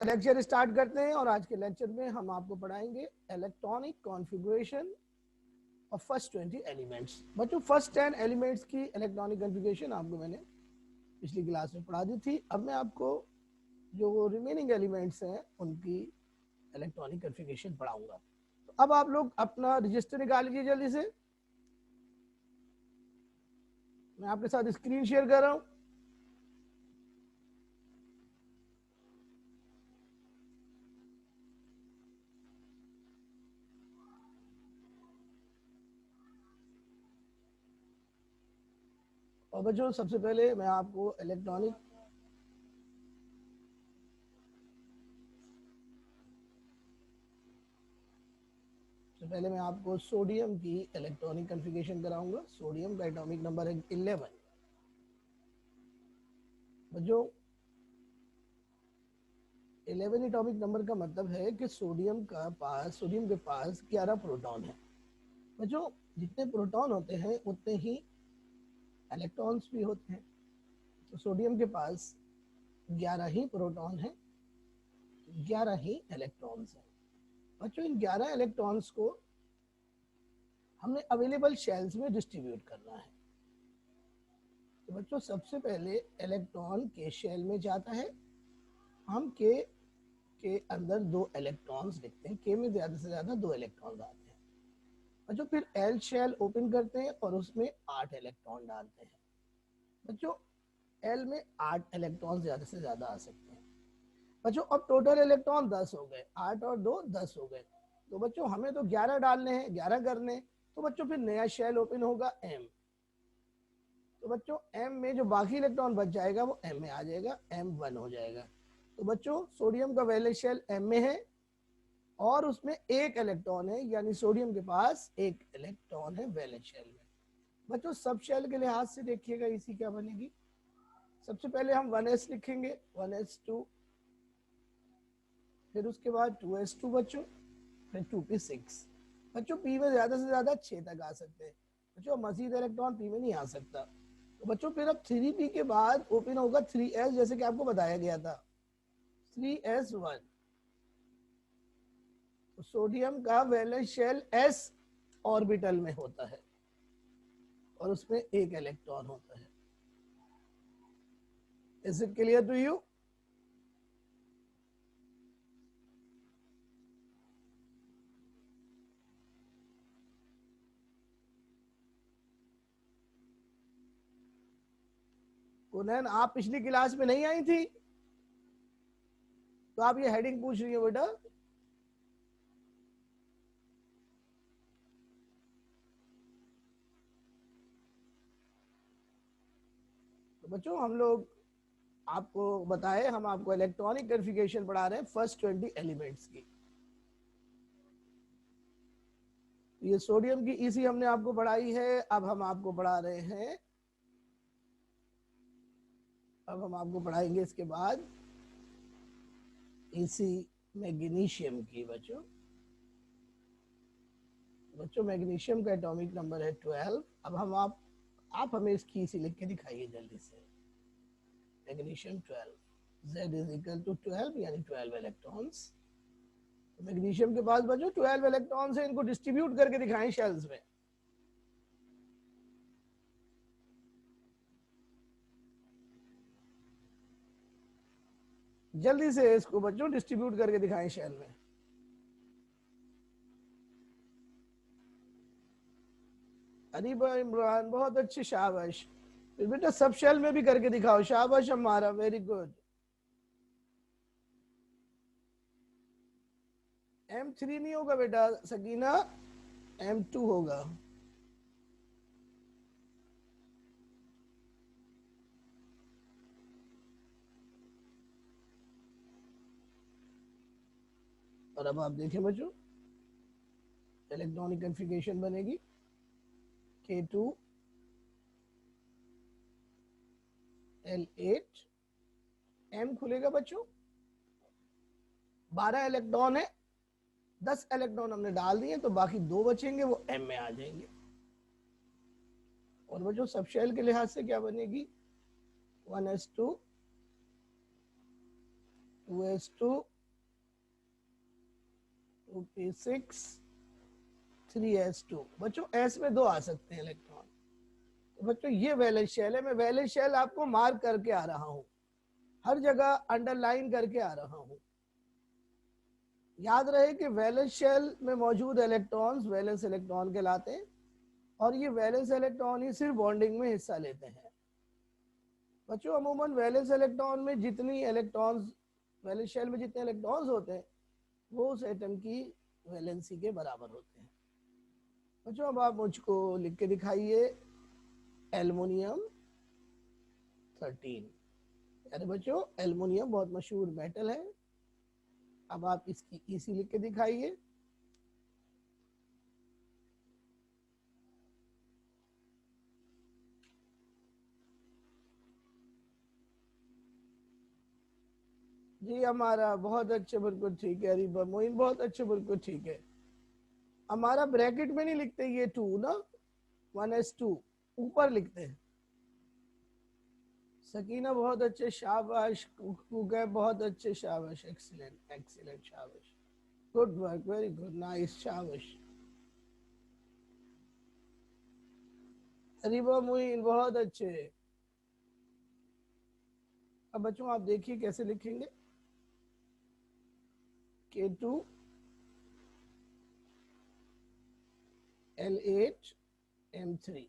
Lecture start करते हैं और आज के लेक्चर में हम आपको पढ़ाएंगे इलेक्ट्रॉनिक कॉन्फ़िगरेशन और फर्स्ट 20 एलिमेंट्स। बच्चों फर्स्ट 10 एलिमेंट्स की इलेक्ट्रॉनिक कॉन्फ़िगरेशन आपको मैंने पिछली क्लास में पढ़ा दी थी। अब मैं आपको जो रिमेनिंग एलिमेंट्स हैं उनकी इलेक्ट्रॉनिक कॉन्फ़िगरेशन पढ़ाऊंगा। तो अब आप लोग अपना रजिस्टर निकाल लीजिए जल्दी से। मैं आपके साथ स्क्रीन शेयर कर रहा हूँ। और बच्चों सबसे पहले मैं आपको इलेक्ट्रॉनिक पहले मैं आपको सोडियम की इलेक्ट्रॉनिक कॉन्फ़िगरेशन कराऊंगा। सोडियम का एटॉमिक नंबर है 11। बच्चों 11 एटॉमिक नंबर का मतलब है कि सोडियम के पास 11 प्रोटॉन है। बच्चों जितने प्रोटॉन होते हैं उतने ही इलेक्ट्रॉन्स भी होते हैं। तो सोडियम के पास 11 ही प्रोटॉन है, 11 ही इलेक्ट्रॉन्स हैं। बच्चों इन 11 इलेक्ट्रॉन्स को हमने अवेलेबल शेल्स में डिस्ट्रीब्यूट करना है। तो बच्चों सबसे पहले इलेक्ट्रॉन के शेल में जाता है। हम के अंदर 2 इलेक्ट्रॉन्स लिखते हैं। के में ज्यादा से ज्यादा 2 इलेक्ट्रॉन्स आते हैं। बच्चों फिर एल शेल ओपन करते हैं और उसमें 8 इलेक्ट्रॉन डालते हैं। बच्चों एल में 8 इलेक्ट्रॉन ज्यादा से ज्यादा आ सकते हैं। बच्चों अब टोटल इलेक्ट्रॉन 10 हो गए, 8 और 2 10 हो गए। तो बच्चों हमें तो 11 डालने हैं, 11 करने। तो बच्चों फिर नया शेल ओपन होगा एम। तो बच्चों एम में जो बाकी इलेक्ट्रॉन बच जाएगा वो एम में आ जाएगा, M1 हो जाएगा। तो बच्चों सोडियम का वैलेंस शेल एम में है और उसमें 1 इलेक्ट्रॉन है, यानी सोडियम के पास 1 इलेक्ट्रॉन है वैलेंस शेल में। बच्चों सब शेल के लिहाज से देखिएगा इसी क्या बनेगी। सबसे पहले हम 1s लिखेंगे, 1s2, फिर उसके बाद 2s2 बच्चों, फिर 2p6। बच्चों पी में ज्यादा से ज्यादा 6 तक आ सकते हैं। बच्चों मजीद इलेक्ट्रॉन पी में नहीं आ सकता। तो बच्चों फिर अब 3p के बाद ओपन होगा 3s, जैसे कि आपको बताया गया था 3s1। तो सोडियम का वैलेंस शेल s ऑर्बिटल में होता है और उसमें 1 इलेक्ट्रॉन होता है। Is it clear to you? Kunain आप पिछली क्लास में नहीं आई थी तो आप ये हेडिंग पूछ रही हो बेटा। तो बच्चों हम लोग आपको बताए, हम आपको इलेक्ट्रॉनिक कॉन्फ़िगरेशन पढ़ा रहे हैं फर्स्ट 20 एलिमेंट्स की। ये सोडियम की ईसी हमने आपको पढ़ाई है। अब हम आपको पढ़ा रहे हैं, अब हम आपको पढ़ाएंगे इसके बाद ईसी मैग्नीशियम की। बच्चों मैग्नीशियम का एटॉमिक नंबर है 12। अब हम आप हमें इसकी ईसी लिख के दिखाइए जल्दी से। Magnesium 12, Z is equal to 12 यानी 12 इलेक्ट्रॉन्स। मैग्नीशियम के पास बच्चों 12 इलेक्ट्रॉन्स है, इनको डिस्ट्रीब्यूट करके दिखाएं शेल्स में। जल्दी से इसको बच्चों डिस्ट्रीब्यूट करके दिखाएं शेल में। अरीबा इमरान बहुत अच्छी, शाबाश। फिर बेटा सब शेल में भी करके दिखाओ, शाबाश हमारा, वेरी गुड। M3 नहीं होगा बेटा सकीना, M2 होगा। और अब आप देखें बच्चों इलेक्ट्रॉनिक कॉन्फ़िगरेशन बनेगी K2 L8, M खुलेगा बच्चों, 12 इलेक्ट्रॉन है, 10 इलेक्ट्रॉन हमने डाल दिए तो बाकी 2 बचेंगे, वो M में आ जाएंगे। और बच्चों सब शेल के लिहाज से क्या बनेगी, 1s2, 2s2, 2p6 3s2। बच्चों s में 2 आ सकते हैं इलेक्ट्रॉन। तो बच्चों ये वैलेंस शेल है। मैं वैलेंस शेल आपको मार्क करके आ रहा हूं, हर जगह अंडरलाइन करके आ रहा हूं। याद रहे कि वैलेंस शेल में मौजूद इलेक्ट्रॉन्स वैलेंस इलेक्ट्रॉन कहलाते हैं, और ये वैलेंस इलेक्ट्रॉन ही सिर्फ बॉन्डिंग में हिस्सा लेते हैं। बच्चों अमूमन वैलेंस इलेक्ट्रॉन में जितनी इलेक्ट्रॉन्स वैलेंस शेल में जितने इलेक्ट्रॉन्स होते हैं वो उस एटम की वैलेंसी के बराबर होते हैं। बच्चों अब आप मुझको लिख के दिखाइए एल्युमिनियम 13। अरे बच्चों एल्युमिनियम बहुत मशहूर मेटल है। अब आप इसकी ईसी लिख के दिखाइए। जी हमारा बहुत अच्छे, बिल्कुल ठीक है। अरीबा मोइन बहुत अच्छे, बिल्कुल ठीक है। हमारा ब्रैकेट में नहीं लिखते ये 2 ना, 1s2 ऊपर लिखते हैं। सकीना बहुत अच्छे, शाबाश। कुकै बहुत अच्छे, शाबाश, एक्सीलेंट एक्सीलेंट, शाबाश, good work, very good, nice, शाबाश। अरीबा मोइन बहुत अच्छे। अब बच्चों आप देखिए कैसे लिखेंगे। K2 L8 M3।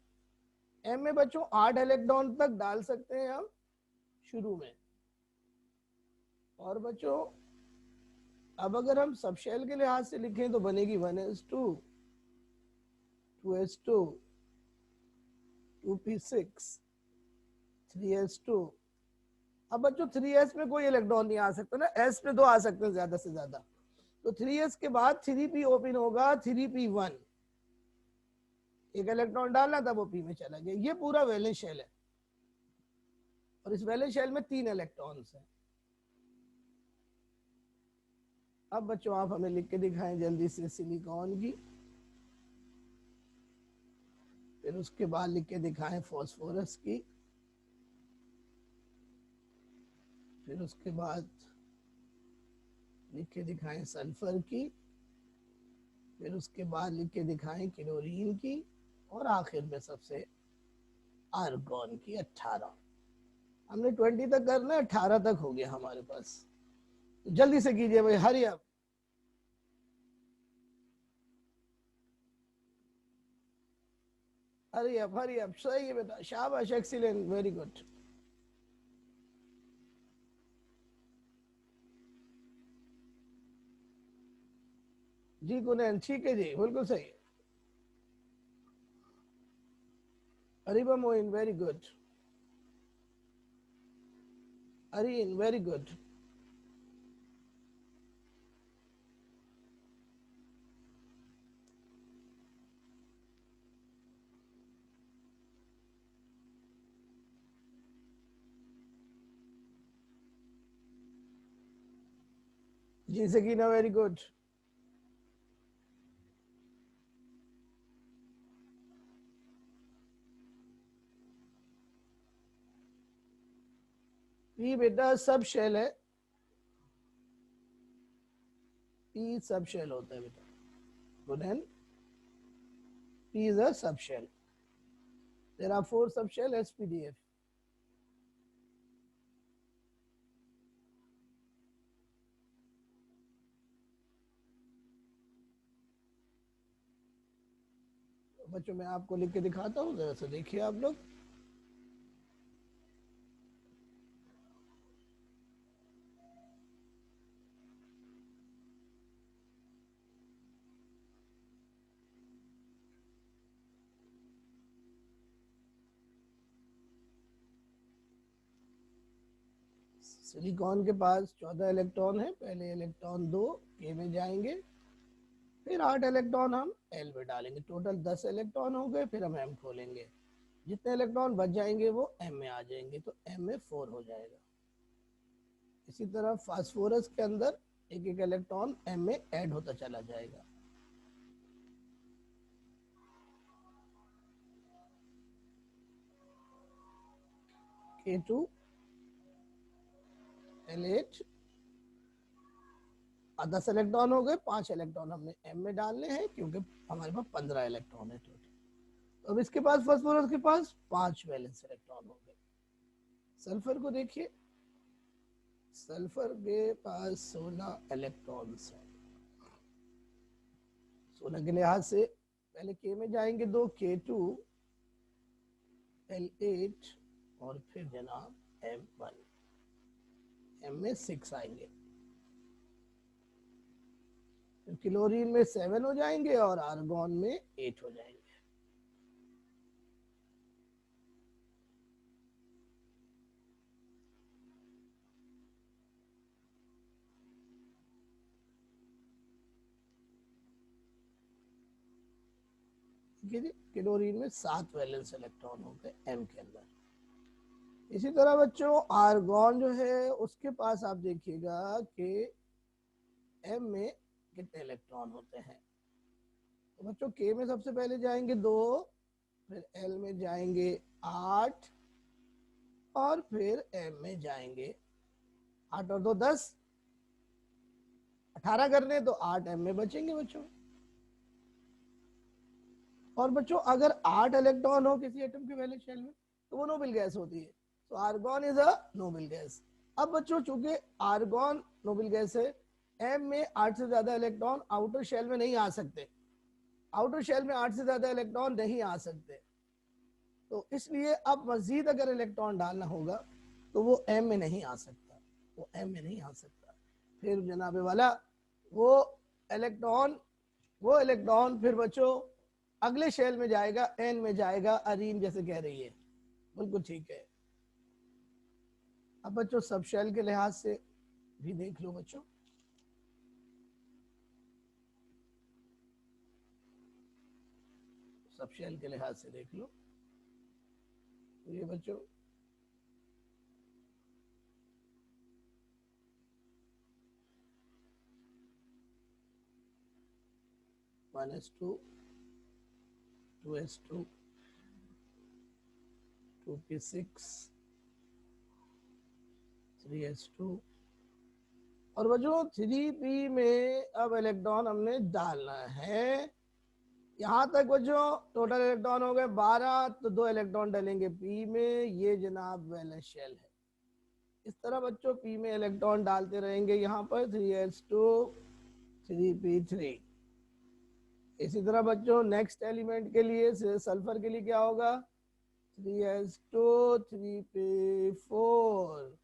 M में बच्चों 8 इलेक्ट्रॉन तक डाल सकते हैं हम शुरू में। और बच्चों अब अगर हम सब शेल के लिहाज से लिखें तो बनेगी 1s2 2s2 2p6 3s2। अब बच्चों 3s में कोई इलेक्ट्रॉन नहीं आ सकता ना, s पे 2 आ सकते हैं ज्यादा से ज्यादा। तो 3s के बाद 3p ओपन होगा, 3p1 एक इलेक्ट्रॉन डालना था वो p में चला गया। ये पूरा वैलेंस शेल है और इस वैलेंस शेल में 3 इलेक्ट्रॉन्स हैं। अब बच्चों आप हमें लिख के दिखाएं जल्दी से सिलिकॉन की, फिर उसके बाद लिख के दिखाएं फास्फोरस की, फिर उसके बाद लिख के दिखाएं सल्फर की, फिर उसके बाद लिख के दिखाएं क्लोरीन की, और आखिर में सबसे आर्गन की 18। हमने 20 तक करना है, 18 तक हो गया हमारे पास। तो जल्दी से कीजिए भाई, hurry up. Hurry up, hurry up, सही है बेटा, शाबाश, एक्सीलेंट, वेरी गुड। जी कुनैन ठीक है जी, बिल्कुल सही है। Ariba Moin very good, Areen very good. जी सकीना वेरी गुड। पी बेटा सब शेल है, पी सब शेल होता है बेटा। गुनैन P is a subshell. There are 4 subshell SPDF. बच्चों मैं आपको लिख के दिखाता हूँ, जरा सा देखिए आप लोग। सिलिकॉन के पास 14 इलेक्ट्रॉन है। पहले इलेक्ट्रॉन 2 K में जाएंगे, फिर 8 इलेक्ट्रॉन हम L में डालेंगे। टोटल 10 इलेक्ट्रॉन हो गए। फिर हम M खोलेंगे, जितने इलेक्ट्रॉन बच जाएंगे वो M में आ जाएंगे, तो M में 4 हो जाएगा। इसी तरह फास्फोरस के अंदर एक एक इलेक्ट्रॉन M में ऐड होता चला जाएगा। K2 L8 10 इलेक्ट्रॉन हो गए, 5 इलेक्ट्रॉन हमने m में डालने हैं क्योंकि हमारे पास 15 इलेक्ट्रॉन है टोटल। तो अब इसके पास फास्फोरस के पास 5 वैलेंस इलेक्ट्रॉन हो गए। सल्फर को देखिए, सल्फर के पास 16 इलेक्ट्रॉन्स हैं। 16 के लिहाज से पहले K में जाएंगे 2, K2, L8 और फिर जनाब M1, M में 6 आएंगे, फिर क्लोरीन में 7 हो जाएंगे और आर्गॉन में 8 हो जाएंगे। क्लोरीन में 7 वैलेंस इलेक्ट्रॉन हो गए M के अंदर। इसी तरह बच्चों आर्गॉन जो है उसके पास आप देखिएगा कि M में कितने इलेक्ट्रॉन होते हैं। तो बच्चों K में सबसे पहले जाएंगे 2, फिर L में जाएंगे 8 और फिर M में जाएंगे 8 और 2 10, 18 करने तो 8 M में बचेंगे बच्चों। और बच्चों अगर 8 इलेक्ट्रॉन हो किसी एटम के वैलेंस शेल में तो वो नोबल गैस होती है। तो argon is a noble gas. अब बच्चों चूंकि आर्गॉन नोबल गैस है, M में 8 से ज्यादा इलेक्ट्रॉन आउटर शेल में नहीं आ सकते, आउटर शेल में 8 से ज्यादा इलेक्ट्रॉन नहीं आ सकते। तो इसलिए अब मजीद अगर इलेक्ट्रॉन डालना होगा तो वो M में नहीं आ सकता, वो M में नहीं आ सकता। फिर जनाबे वाला वो इलेक्ट्रॉन फिर बच्चों अगले शेल में जाएगा, N में जाएगा, अरीन जैसे कह रही है, बिल्कुल ठीक है। अब बच्चों सब शेल के लिहाज से भी देख लो बच्चों, सब शेल के लिहाज से देख लो। तो ये बच्चों (1s2), 2s2, 2p6, 3s2 और बच्चों 3p में अब इलेक्ट्रॉन हमने डालना है। यहां तक बच्चों टोटल इलेक्ट्रॉन हो गए 12, तो 2 इलेक्ट्रॉन डालेंगे p में, ये जनाब वैलेंस शेल है। इस तरह बच्चों p में इलेक्ट्रॉन डालते रहेंगे, यहाँ पर 3s2, 3p3। इसी तरह बच्चों नेक्स्ट एलिमेंट के लिए सल्फर के लिए क्या होगा, 3s2, 3p4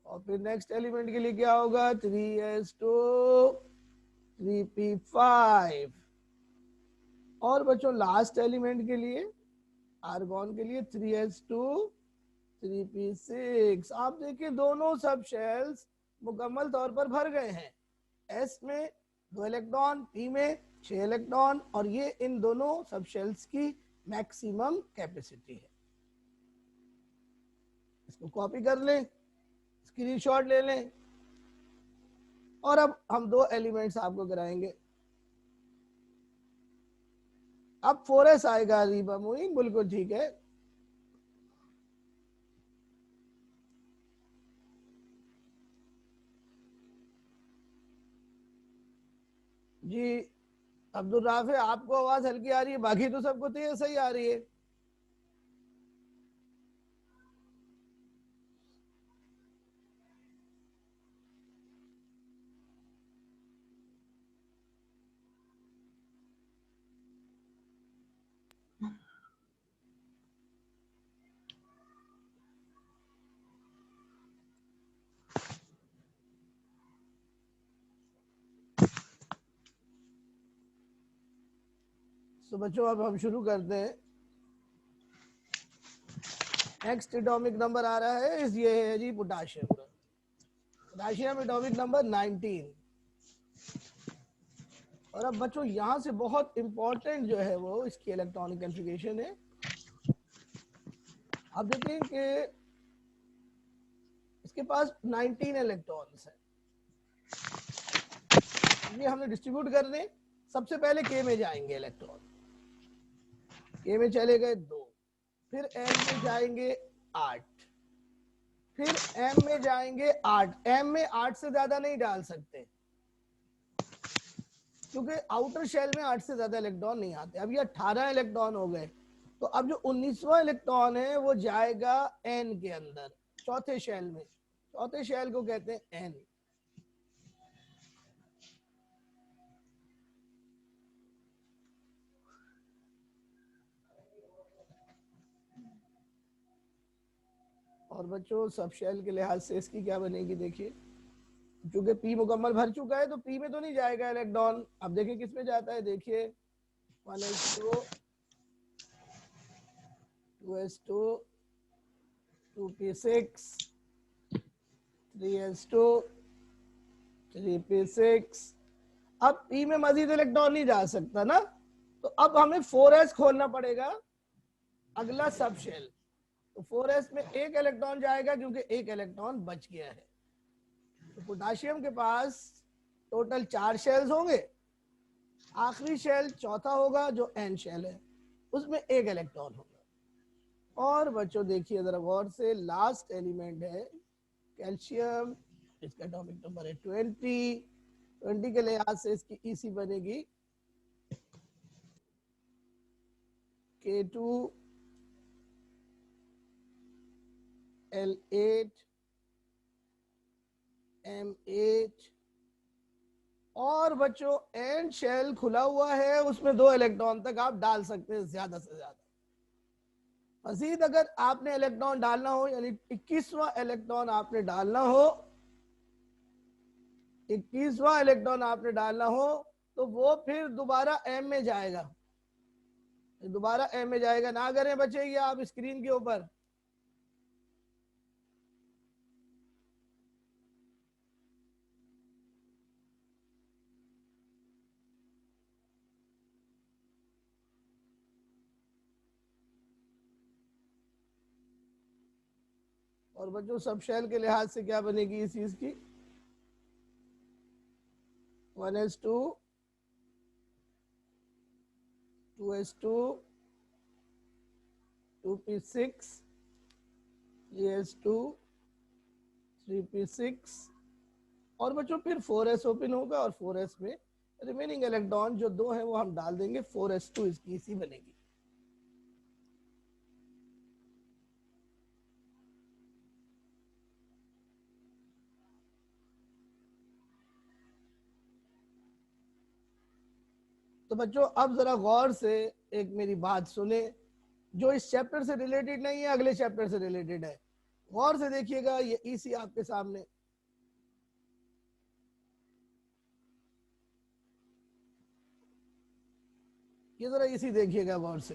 और फिर नेक्स्ट एलिमेंट के लिए क्या होगा, 3s2, 3p5 और बच्चों लास्ट एलिमेंट के लिए आर्गॉन के लिए 3s2, 3p6। आप देखिए दोनों सब शेल्स मुकम्मल तौर पर भर गए हैं। S में 2 इलेक्ट्रॉन, P में 6 इलेक्ट्रॉन और ये इन दोनों सब शेल्स की मैक्सिमम कैपेसिटी है। इसको कॉपी कर लें, स्क्रीनशॉट ले लें और अब हम 2 एलिमेंट्स आपको कराएंगे। अब 4s आएगा रीबा मोइन, बिल्कुल ठीक है। जी अब्दुल राफे आपको आवाज हल्की आ रही है, बाकी तो सबको तो सही आ रही है। तो बच्चों अब हम शुरू करते हैं। नेक्स्ट एटॉमिक नंबर आ रहा है ये है जी पोटाशियम का। Potassium atomic number 19। और अब बच्चों यहां से बहुत इंपॉर्टेंट जो है वो इसकी इलेक्ट्रॉनिक कॉन्फ़िगरेशन है। आप देखें कि इसके पास 19 इलेक्ट्रॉन्स हैं, ये हमने डिस्ट्रीब्यूट करने। सबसे पहले K में जाएंगे इलेक्ट्रॉन, K में चले गए 2, फिर L में जाएंगे 8, फिर M में जाएंगे 8। M में 8 से ज्यादा नहीं डाल सकते, क्योंकि आउटर शेल में 8 से ज्यादा इलेक्ट्रॉन नहीं आते। अब ये 18 इलेक्ट्रॉन हो गए, तो अब जो 19वां इलेक्ट्रॉन है वो जाएगा एन के अंदर, चौथे शेल में। चौथे शेल को कहते हैं एन। और बच्चों सब शेल के लिहाज से इसकी क्या बनेगी, देखिए क्योंकि पी मुकम्मल भर चुका है तो पी में तो नहीं जाएगा इलेक्ट्रॉन। अब देखिए किस में जाता है, देखिए 1s2 2s2 2p6 3s2 3p6। अब पी में मजीद इलेक्ट्रॉन नहीं जा सकता ना, तो अब हमें 4s खोलना पड़ेगा, अगला सब शेल। तो 4s में एक इलेक्ट्रॉन जाएगा क्योंकि एक इलेक्ट्रॉन बच गया है। तो पोटाशियम के पास टोटल 4 शेल्स होंगे, आखिरी शेल चौथा होगा जो एन शेल है, उसमें एक इलेक्ट्रॉन होगा। और बच्चों देखिए जरा गौर से, लास्ट एलिमेंट है कैल्शियम, इसका एटॉमिक नंबर है 20। 20 के लिहाज से इसकी ईसी बनेगी K2 L8 M8। और बच्चों एंड शेल खुला हुआ है, उसमें 2 इलेक्ट्रॉन तक आप डाल सकते हैं ज्यादा से ज्यादा। मजीद अगर आपने इलेक्ट्रॉन डालना हो, यानी 21वां इलेक्ट्रॉन आपने डालना हो, 21वां इलेक्ट्रॉन आपने डालना हो, तो वो फिर दोबारा एम में जाएगा, दोबारा एम में जाएगा। ना करें बच्चे ये आप स्क्रीन के ऊपर, और बच्चों सब शेल के लिहाज से क्या बनेगी इस चीज की, 1s2 2s2 2p6 3s2 3p6। और बच्चों फिर 4s ओपन होगा और 4s में रिमेनिंग इलेक्ट्रॉन जो 2 हैं वो हम डाल देंगे, 4s2 इसकी इसी बनेगी। तो बच्चों अब जरा गौर से एक मेरी बात सुने, जो इस चैप्टर से रिलेटेड नहीं है, अगले चैप्टर से रिलेटेड है। गौर से देखिएगा, ये ईसी आपके सामने, ये जरा ईसी देखिएगा गौर से।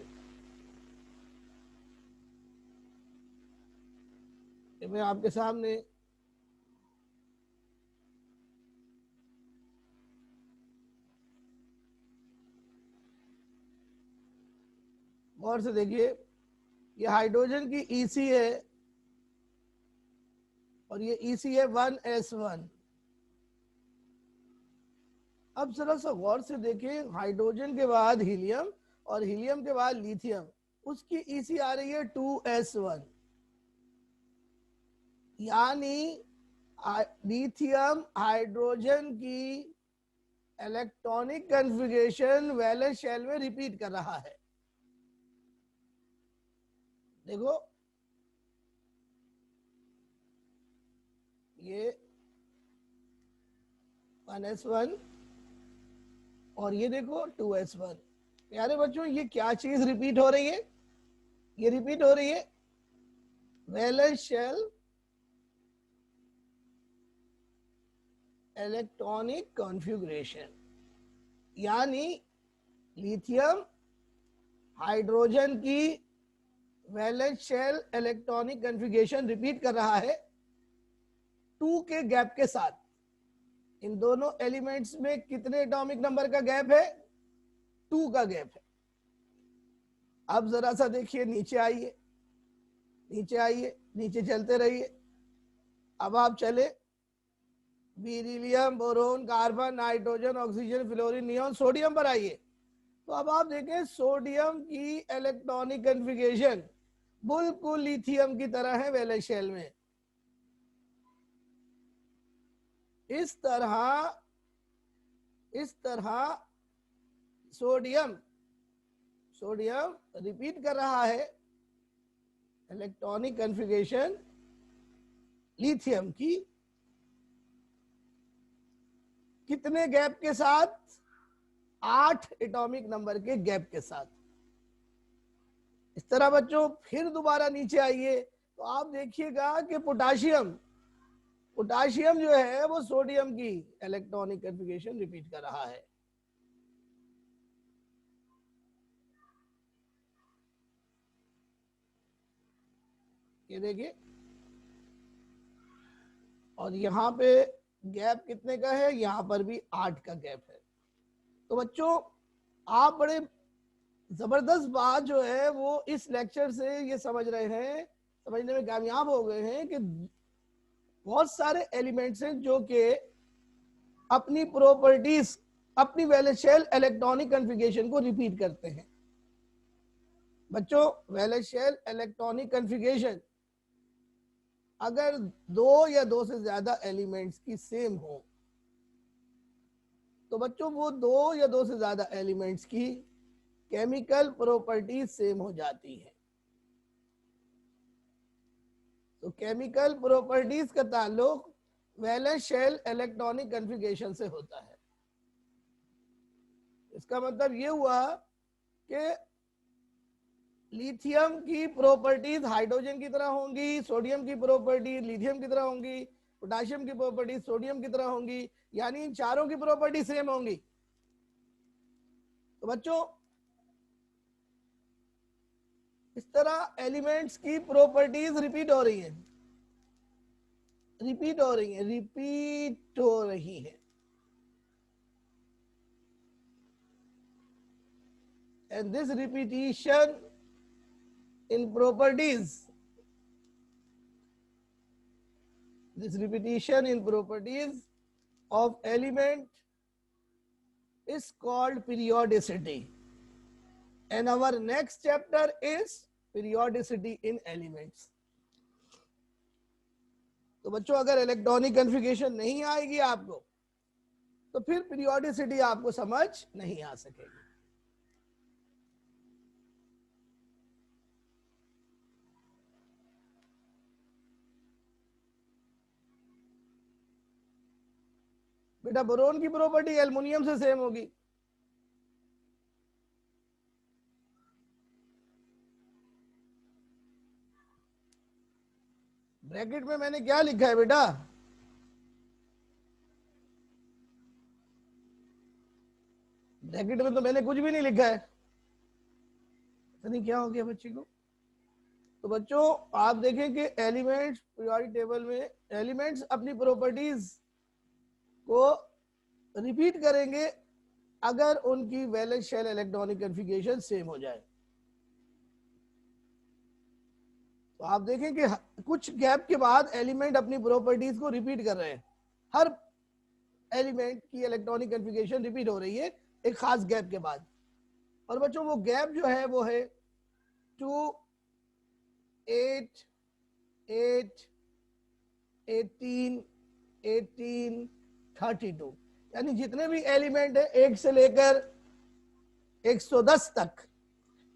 ये मैं आपके सामने गौर से देखिए, ये हाइड्रोजन की ईसी है और ये ईसी है 1s1। अब जरा सा गौर से देखिए, हाइड्रोजन के बाद हीलियम और हीलियम के बाद लिथियम, उसकी ईसी आ रही है 2s1। यानी लिथियम हाइड्रोजन की इलेक्ट्रॉनिक कॉन्फ़िगरेशन वैलेंस शेल में रिपीट कर रहा है। देखो ये 1s1 और ये देखो 2s1। प्यारे बच्चों ये क्या चीज रिपीट हो रही है, ये रिपीट हो रही है वैलेंस शेल इलेक्ट्रॉनिक कॉन्फ़िगरेशन। यानी लिथियम हाइड्रोजन की valence shell electronic configuration repeat कर रहा है 2 के गैप के साथ। इन दोनों एलिमेंट्स में कितने एटॉमिक नंबर का गैप है, 2 का गैप है। अब जरा सा देखिए, नीचे आइए, नीचे आइए, नीचे चलते रहिए। अब आप चले beryllium, boron, carbon, nitrogen, oxygen, fluorine, neon, sodium पर आइए। तो अब आप देखें सोडियम की इलेक्ट्रॉनिक कॉन्फ़िगरेशन बिल्कुल लिथियम की तरह है वैलेंस शेल में। इस तरह इस तरह सोडियम सोडियम रिपीट कर रहा है इलेक्ट्रॉनिक कॉन्फ़िगरेशन लिथियम की कितने गैप के साथ? 8 एटॉमिक नंबर के गैप के साथ। इस तरह बच्चों फिर दोबारा नीचे आइए तो आप देखिएगा कि पोटाशियम पोटाशियम जो है वो सोडियम की इलेक्ट्रॉनिक कॉन्फ़िगरेशन रिपीट कर रहा है। ये देखिए, और यहाँ पे गैप कितने का है? यहाँ पर भी 8 का गैप है। तो बच्चों आप बड़े जबरदस्त बात जो है वो इस लेक्चर से ये समझ रहे हैं, समझने में कामयाब हो गए हैं कि बहुत सारे एलिमेंट्स हैं जो कि अपनी प्रॉपर्टीज, अपनी वैलेंस शेल इलेक्ट्रॉनिक कॉन्फ़िगरेशन को रिपीट करते हैं। बच्चों वैलेंस शेल इलेक्ट्रॉनिक कॉन्फ़िगरेशन अगर दो या दो से ज्यादा एलिमेंट्स की सेम हो तो बच्चों वो दो या दो से ज्यादा एलिमेंट्स की केमिकल प्रॉपर्टीज सेम हो जाती है। तो केमिकल प्रॉपर्टीज का ताल्लुक वैलेंस शेल इलेक्ट्रॉनिक कॉन्फ़िगरेशन से होता है। इसका मतलब ये हुआ कि लिथियम की प्रॉपर्टीज हाइड्रोजन की तरह होंगी, सोडियम की प्रॉपर्टी लिथियम की तरह होंगी, पोटेशियम की प्रॉपर्टी सोडियम की तरह होंगी, यानी इन चारों की प्रॉपर्टी सेम होंगी। तो बच्चों इस तरह एलिमेंट्स की प्रॉपर्टीज रिपीट हो रही है, रिपीट हो रही है, रिपीट हो रही है। And this repetition in properties, this repetition in properties of element is called periodicity. And our next chapter is periodicity in elements. तो बच्चों अगर इलेक्ट्रॉनिक कॉन्फ़िगरेशन नहीं आएगी आपको तो फिर पीरियोडिसिटी आपको समझ नहीं आ सकेगी। बेटा बोरोन की प्रॉपर्टी एल्युमिनियम से सेम होगी। ब्रैकेट में मैंने क्या लिखा है बेटा? ब्रैकेट में तो मैंने कुछ भी नहीं लिखा है, पता नहीं क्या हो गया बच्चे को। तो बच्चों आप देखें कि एलिमेंट्स पीरियोडिक टेबल में एलिमेंट्स अपनी प्रॉपर्टीज को रिपीट करेंगे अगर उनकी valence shell electronic configuration same हो जाए। तो आप देखें कि कुछ गैप के बाद एलिमेंट अपनी प्रॉपर्टीज को रिपीट कर रहे हैं, हर एलिमेंट की इलेक्ट्रॉनिक कॉन्फ़िगरेशन रिपीट हो रही है एक खास गैप के बाद। और बच्चों वो गैप जो है वो है 2, 8, 8, 18, 18, 32, यानी जितने भी एलिमेंट है 1 से लेकर 110 तक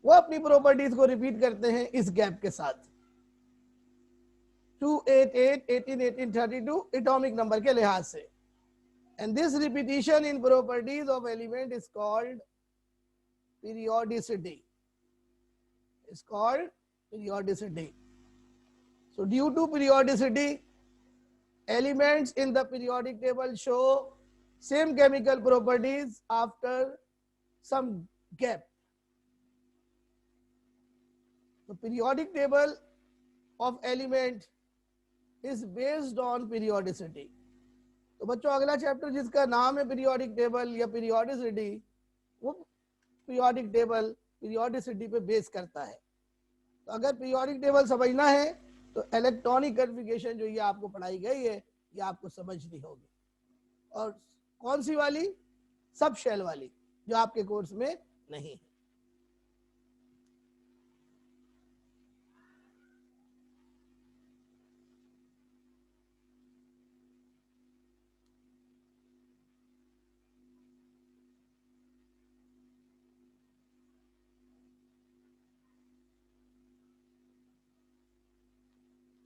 वो अपनी प्रॉपर्टीज को रिपीट करते हैं इस गैप के साथ। 2, 8, 8, 18, 18, 32 एटॉमिक नंबर के लिहाज से। And this repetition in properties of element is called periodicity. It's called periodicity. So due to periodicity, elements in the periodic table show same chemical properties after some gap. The periodic table of element is based on periodicity. तो बच्चों अगला chapter जिसका नाम है periodic table या periodicity, वो periodic table periodicity पे base करता है। तो अगर पीरियोडिक टेबल समझना है तो इलेक्ट्रॉनिक कॉन्फ़िगरेशन जो ये आपको पढ़ाई गई है ये आपको समझनी होगी। और कौन सी वाली? सब शेल वाली, जो आपके कोर्स में नहीं है।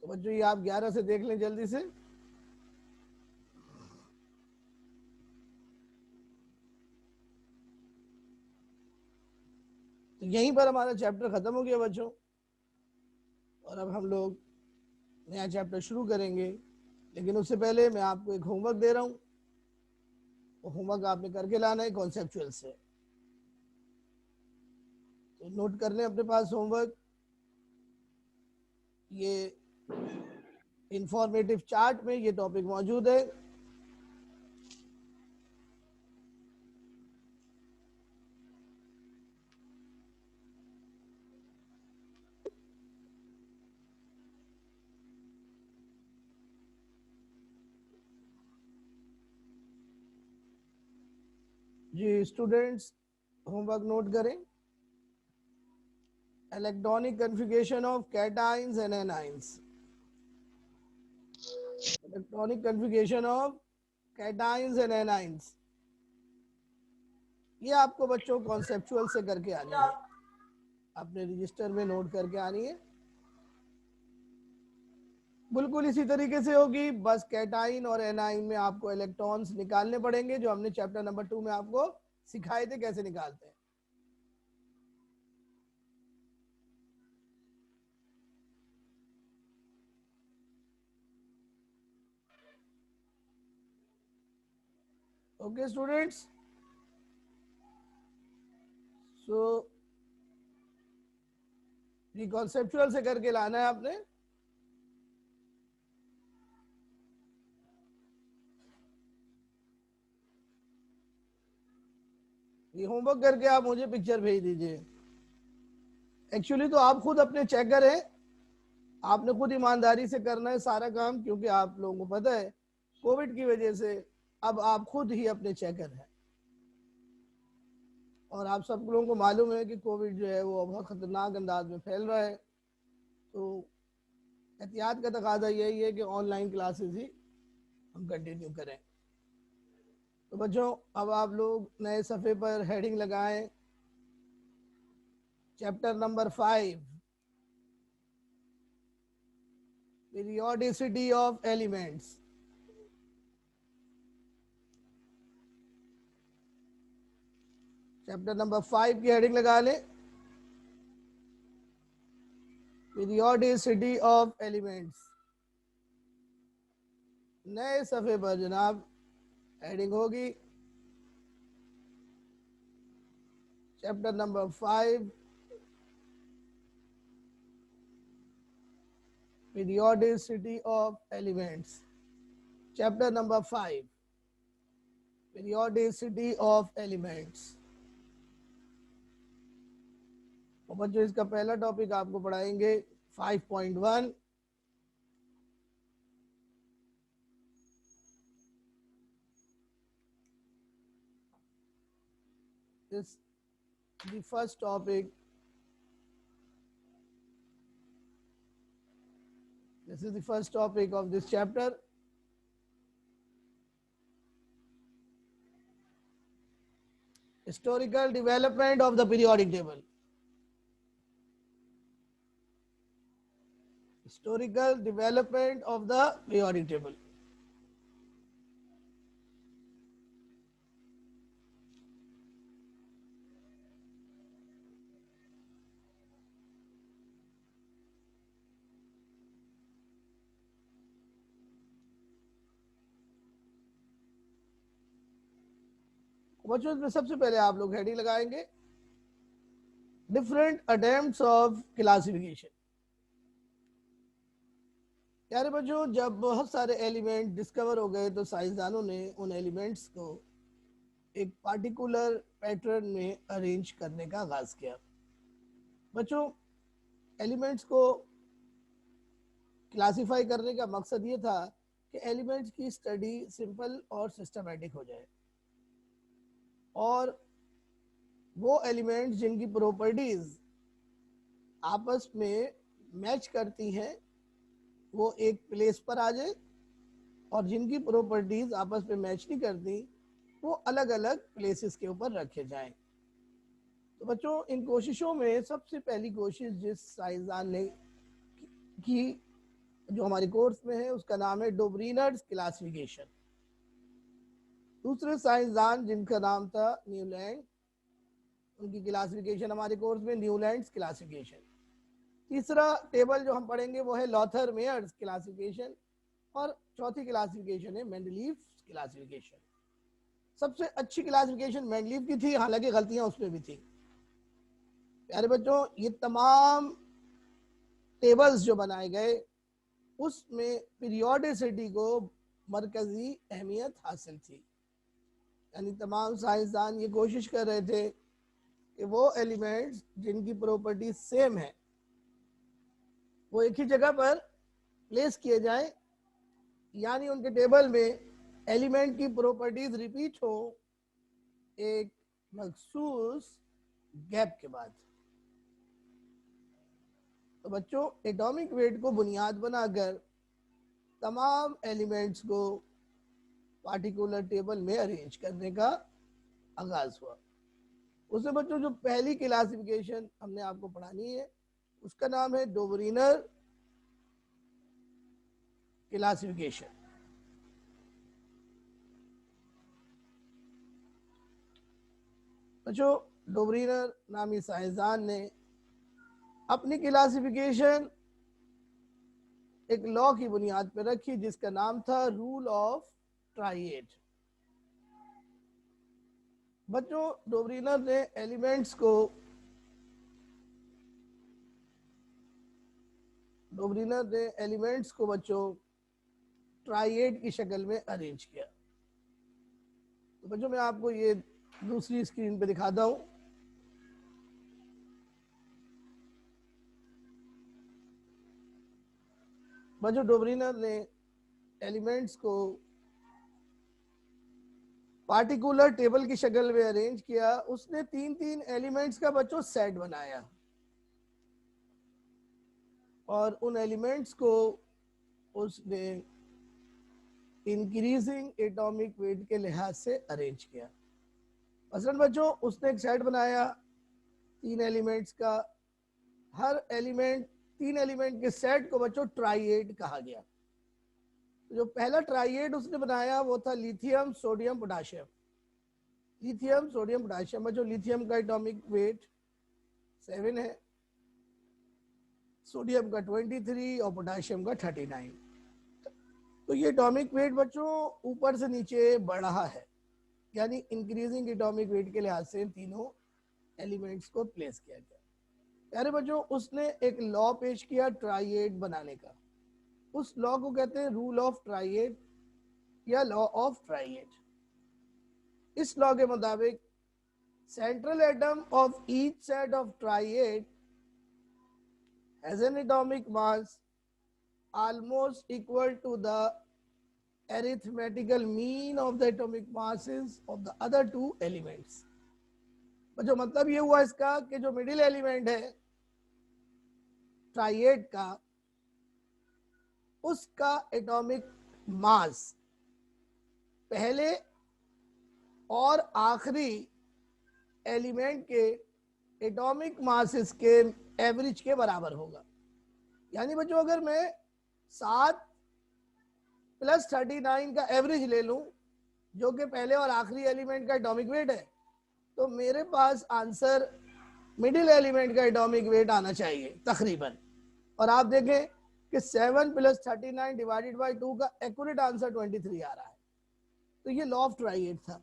तो बच्चों ये आप 11 से देख लें जल्दी से। तो यहीं पर हमारा चैप्टर खत्म हो गया बच्चों, और अब हम लोग नया चैप्टर शुरू करेंगे। लेकिन उससे पहले मैं आपको एक होमवर्क दे रहा हूँ, वो होमवर्क आपने करके लाना है कॉन्सेप्चुअल से। तो नोट कर लें अपने पास होमवर्क, ये इंफॉर्मेटिव चार्ट में ये टॉपिक मौजूद है। जी स्टूडेंट्स, होमवर्क नोट करें। Electronic configuration of cations and anions. Electronic configuration of cations and anions, ये आपको बच्चों कॉन्सेप्चुअल से करके आनी है, अपने रजिस्टर में नोट करके आनी है। बिल्कुल इसी तरीके से होगी, बस कैटाइन और एनाइन में आपको इलेक्ट्रॉन्स निकालने पड़ेंगे, जो हमने चैप्टर नंबर 2 में आपको सिखाए थे कैसे निकालते हैं। ओके स्टूडेंट्स, सो ये कॉन्सेप्चुअल से करके लाना है आपने। ये होमवर्क करके आप मुझे पिक्चर भेज दीजिए। एक्चुअली तो आप खुद अपने चेकर हैं, आपने खुद ईमानदारी से करना है सारा काम, क्योंकि आप लोगों को पता है कोविड की वजह से अब आप खुद ही अपने चेकर हैं। और आप सब लोगों को मालूम है कि कोविड जो है वो बहुत खतरनाक अंदाज में फैल रहा है। तो एहतियात का तकाजा यही है कि ऑनलाइन क्लासेस ही हम कंटिन्यू करें। तो बच्चों अब आप लोग नए सफ़े पर हेडिंग लगाएं, chapter number 5, periodicity of elements. Chapter number 5 की हेडिंग लगा लें, पीरियोडिसिटी ऑफ एलिमेंट्स। नए सफ़े पर जनाब हेडिंग होगी chapter number 5, periodicity of elements। Chapter number 5, periodicity of elements। और बच्चों इसका पहला टॉपिक आपको पढ़ाएंगे 5.1, this the first topic, this is the first topic of this chapter। historical development of the periodic table। historical development of the periodic table। बच्चों इसमें सबसे पहले आप लोग हेडिंग लगाएंगे डिफरेंट अटेम्प्ट्स ऑफ क्लासिफिकेशन। यार बच्चों जब बहुत सारे एलिमेंट डिस्कवर हो गए तो साइंसदानों ने उन एलिमेंट्स को एक पार्टिकुलर पैटर्न में अरेंज करने का आगाज किया। बच्चों एलिमेंट्स को क्लासिफाई करने का मकसद ये था कि एलिमेंट्स की स्टडी सिंपल और सिस्टमैटिक हो जाए, और वो एलिमेंट्स जिनकी प्रॉपर्टीज आपस में मैच करती हैं वो एक प्लेस पर आ जाए, और जिनकी प्रॉपर्टीज आपस में मैच नहीं करती वो अलग अलग प्लेसेस के ऊपर रखे जाएं। तो बच्चों इन कोशिशों में सबसे पहली कोशिश जिस साइंसदान ने की जो हमारे कोर्स में है उसका नाम है डोब्रीनर्स क्लासिफिकेशन। दूसरे साइंसदान जिनका नाम था न्यूलैंड, उनकी क्लासिफिकेशन हमारे कोर्स में न्यूलैंड्स क्लासिफिकेशन। तीसरा टेबल जो हम पढ़ेंगे वो है लॉथर मेयर्स क्लासिफिकेशन, और चौथी क्लासिफिकेशन है मेंडलीव क्लासिफिकेशन। सबसे अच्छी क्लासिफिकेशन मेंडलीव की थी, हालांकि गलतियां उसमें भी थी। प्यारे बच्चों, ये तमाम टेबल्स जो बनाए गए उसमें पीरियोडिसिटी को मरकजी अहमियत हासिल थी, यानी तमाम साइंसदान ये कोशिश कर रहे थे कि वो एलिमेंट्स जिनकी प्रॉपर्टी सेम है वो एक ही जगह पर प्लेस किए जाएं, यानी उनके टेबल में एलिमेंट की प्रॉपर्टीज रिपीट हो एक मखसूस गैप के बाद। तो बच्चों, एटॉमिक वेट को बुनियाद बनाकर तमाम एलिमेंट्स को पार्टिकुलर टेबल में अरेंज करने का आगाज हुआ। उसमें बच्चों जो पहली क्लासिफिकेशन हमने आपको पढ़ानी है उसका नाम है डोबरीनर क्लासिफिकेशन। बच्चों, डोबरीनर नामी साइंसदान ने अपनी क्लासिफिकेशन एक लॉ की बुनियाद पर रखी जिसका नाम था रूल ऑफ ट्राइएड। बच्चों, डोबरीनर ने एलिमेंट्स को बच्चों ट्राइएड की शक्ल में अरेंज किया। तो बच्चों, मैं आपको ये दूसरी स्क्रीन पे दिखाता हूं। बच्चों, डोबरीनर ने एलिमेंट्स को पार्टिकुलर टेबल की शक्ल में अरेंज किया। उसने तीन तीन एलिमेंट्स का बच्चों सेट बनाया और उन एलिमेंट्स को उसने इंक्रीजिंग एटॉमिक वेट के लिहाज से अरेंज किया। मसलन बच्चों, उसने एक सेट बनाया तीन एलिमेंट्स का। हर एलिमेंट, तीन एलिमेंट के सेट को बच्चों ट्राइएड कहा गया। जो पहला ट्राइएड उसने बनाया वो था lithium sodium potassium. Lithium sodium potassium में जो लिथियम का एटॉमिक वेट 7 है, सोडियम का 23 और पोटाशियम का 39। तो ये एटॉमिक वेट बच्चों ऊपर से नीचे बढ़ रहा है, यानी इंक्रीजिंग एटॉमिक वेट के लिहाज से तीनों एलिमेंट्स को प्लेस किया गया। प्यारे बच्चों, उसने एक लॉ पेश किया ट्राइएड बनाने का। उस लॉ को कहते हैं रूल ऑफ ट्राइएड या लॉ ऑफ ट्राइएड। इस लॉ के मुताबिक central atom of each set of triad has an atomic mass almost equal to the arithmetical mean of the atomic masses of the other two elements। जो मतलब ये हुआ इसका कि जो मिडिल एलिमेंट है ट्राइएड का, उसका एटॉमिक मास पहले और आखिरी एलिमेंट के एटॉमिक मासेस के एवरेज के बराबर होगा। यानी बच्चों, अगर मैं 7 + 39 का एवरेज ले लूं जो कि पहले और आखिरी एलिमेंट का एटॉमिक वेट है, तो मेरे पास आंसर मिडिल एलिमेंट का एटॉमिक वेट आना चाहिए तकरीबन। और आप देखें कि 7 + 39 डिवाइडेड बाई 2 का एक्यूरेट आंसर 23 आ रहा है। तो ये लॉ ऑफ ट्राइएड था,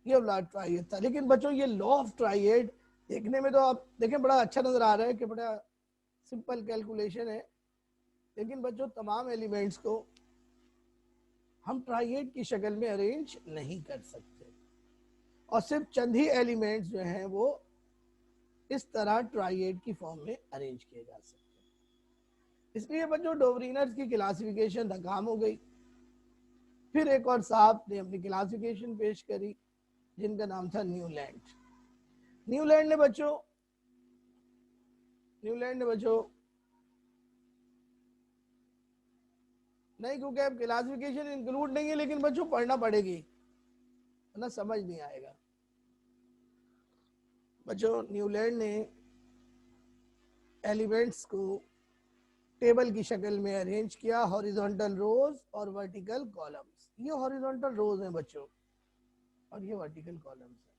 ये लॉ ऑफ ट्राइएड था। लेकिन बच्चों, ये लॉ ऑफ ट्राइएड देखने में तो आप देखें बड़ा अच्छा नजर आ रहा है कि बड़ा सिंपल कैलकुलेशन है, लेकिन बच्चों तमाम एलिमेंट्स को हम ट्राइएड की शक्ल में अरेंज नहीं कर सकते, और सिर्फ चंद ही एलिमेंट्स जो हैं वो इस तरह ट्राइएड की फॉर्म में अरेंज किए जा सकते हैं। इसलिए बच्चों डोबरीनर्स की क्लासिफिकेशन नाकाम हो गई। फिर एक और साहब ने अपनी क्लासिफिकेशन पेश करी जिनका नाम था न्यूलैंड। न्यूलैंड ने बच्चों नहीं, क्योंकि अब क्लासिफिकेशन इंक्लूड नहीं है, लेकिन बच्चों पढ़ना पड़ेगी ना, समझ नहीं आएगा। बच्चों, न्यूलैंड ने एलिमेंट्स को टेबल की शक्ल में अरेंज किया, हॉरिजॉन्टल रोज और वर्टिकल कॉलम्स। ये हॉरिजॉन्टल रोज हैं बच्चों और ये वर्टिकल कॉलम्स हैं।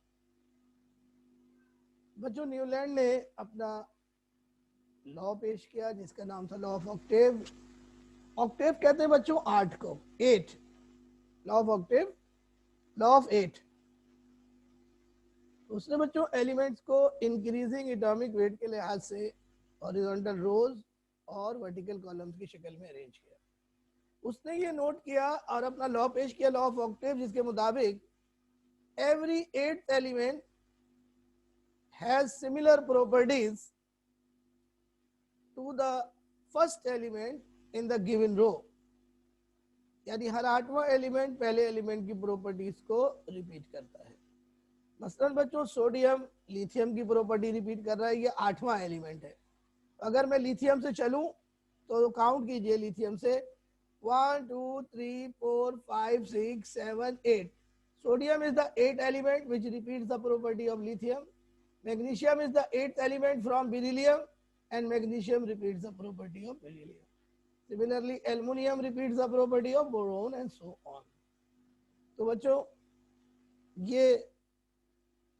बच्चों न्यूलैंड ने अपना लॉ पेश किया जिसका नाम था लॉ ऑफ ऑक्टेव। ऑक्टेव कहते हैं बच्चों 8 को, 8, law of Octave, law of 8। उसने बच्चों एलिमेंट्स को इंक्रीजिंग एटॉमिक वेट के लिहाज से हॉरिजॉन्टल रोज और वर्टिकल कॉलम्स की शक्ल में अरेंज किया। उसने ये नोट किया और अपना लॉ पेश किया, लॉ ऑफ ऑक्टेव, जिसके मुताबिक every 8th element has similar properties to the first element in the given row. यानी हर 8वां एलिमेंट पहले एलिमेंट की प्रॉपर्टीज को रिपीट करता है। मसलन बच्चों सोडियम लिथियम की प्रॉपर्टी रिपीट कर रहा है, ये 8वां एलिमेंट है। अगर मैं लिथियम से चलूं तो काउंट कीजिए, लिथियम से 1 2 3 4 5 6 7 8। Sodium is the 8th element which repeats the property of lithium. Magnesium is the 8th element from beryllium and magnesium repeats the property of beryllium. Similarly, aluminium repeats the property of boron and so on. तो बच्चों ये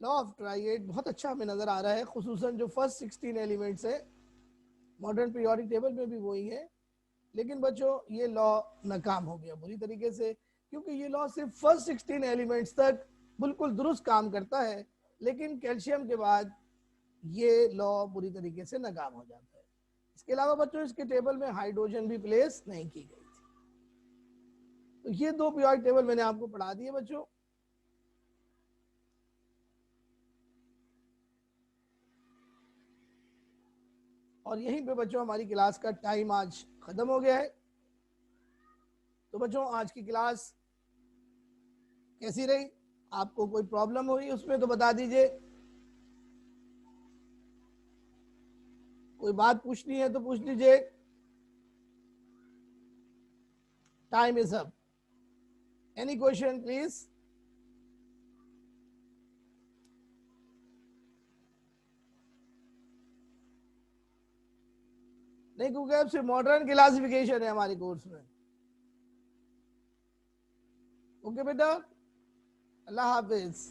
law of triad बहुत अच्छा हमें नजर आ रहा है, खुसूसन जो फर्स्ट 16 एलिमेंट्स है। मॉडर्न पीरियोडिक टेबल में भी वही है, लेकिन बच्चों ये लॉ नाकाम हो गया बुरी तरीके से, क्योंकि ये लॉ सिर्फ फर्स्ट 16 एलिमेंट्स तक बिल्कुल दुरुस्त काम करता है, लेकिन कैल्शियम के बाद ये लॉ बुरी तरीके से नाकाम हो जाता है। इसके अलावा बच्चों इसके टेबल में हाइड्रोजन भी प्लेस नहीं की गई थी। तो ये 2 पीरियोडिक टेबल मैंने आपको पढ़ा दिए बच्चों। और यहीं पे बच्चों हमारी क्लास का टाइम आज खत्म हो गया है। तो बच्चों आज की क्लास कैसी रही? आपको कोई प्रॉब्लम हुई उसमें तो बता दीजिए, कोई बात पूछनी है तो पूछ लीजिए। Time is up. Any question please? नहीं, क्योंकि अब सिर्फ मॉडर्न क्लासिफिकेशन है हमारे कोर्स में। ओके बेटा, अल्लाह हाफिज।